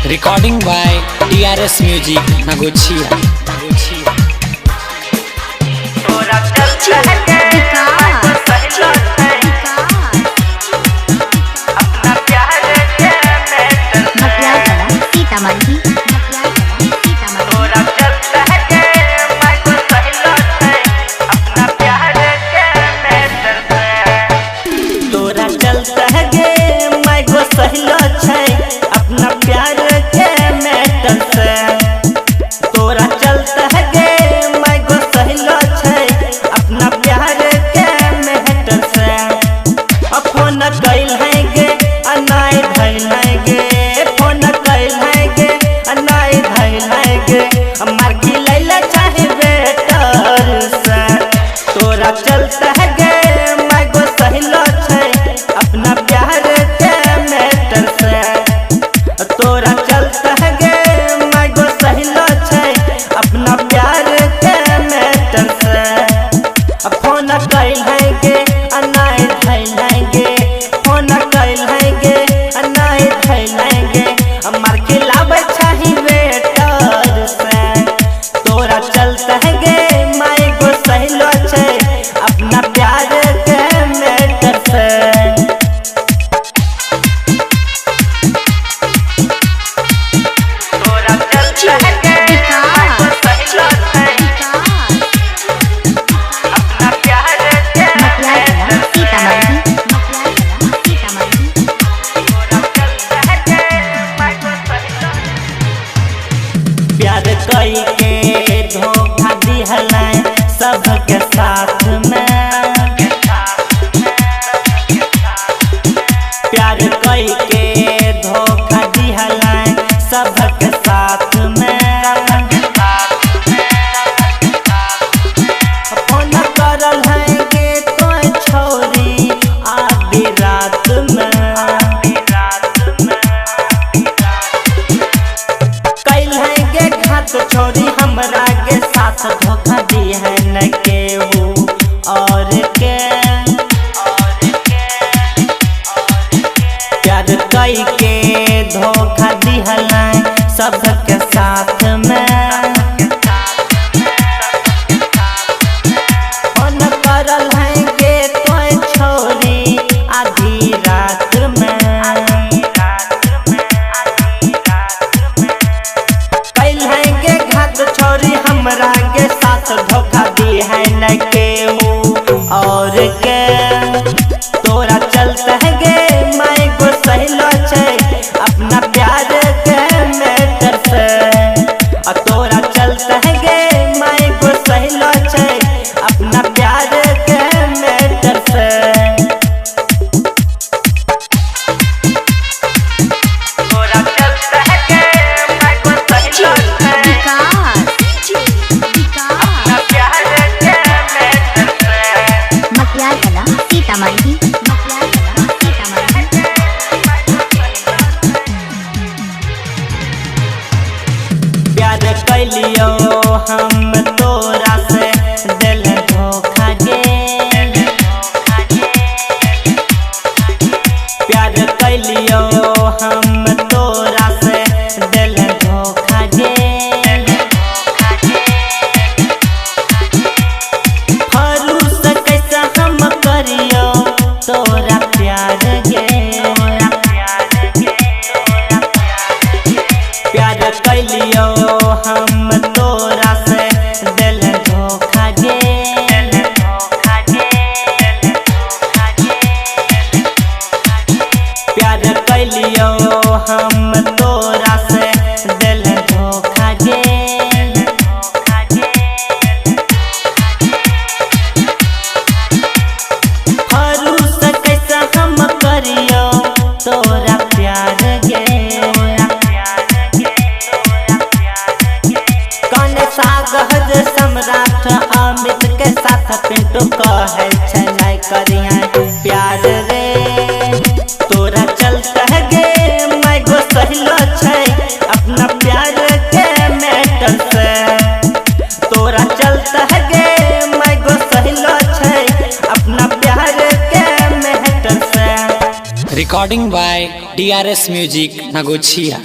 Recording by TRS Music, Nagochia. अपना प्यार के मैटर से तोरा चलता है गे मैं गो सहलो छै अपना प्यार के मैटर से फोन कैल है गे अनाई धैल है गे फोन कैल है गे अनाई धैल है गे मार की लैला चाहे बेटर से तोरा चलता है गे मैं गो सहलो छै अपना प्यार के मैटर से तोरा चलता है गे मैं गो सहलो छै अपना प्यार के मैटर से फोन कैल है गे अनाई धैल है गे फोन कैल है गे अनाई धैल है गे मार के लाबै चाही बेटर से तोरा चलता है गे मैं गो सहलो छै अपना प्यार के मैटर से प्यार कई के धोखा दिहलै सबके साथ में प्यार कई के धोखा दिहलै सबके साथ में फोन करल है गे तो छोरी आधी रात में कैल है गे घात छोरी हमरा के साथ धोखा दी है न केहू और के प्यार कई के धोखा दिहलै सबके साथ में फोन करल है गे तो छोरी आधी रात में कैल है गे घात छोरी हमरा के साथ धोखा दी है न केहू और के तोरा चलता है गे मैं गो सहलो छै अपना प्यार के मैटर से Recording by DRS Music, Nagochia.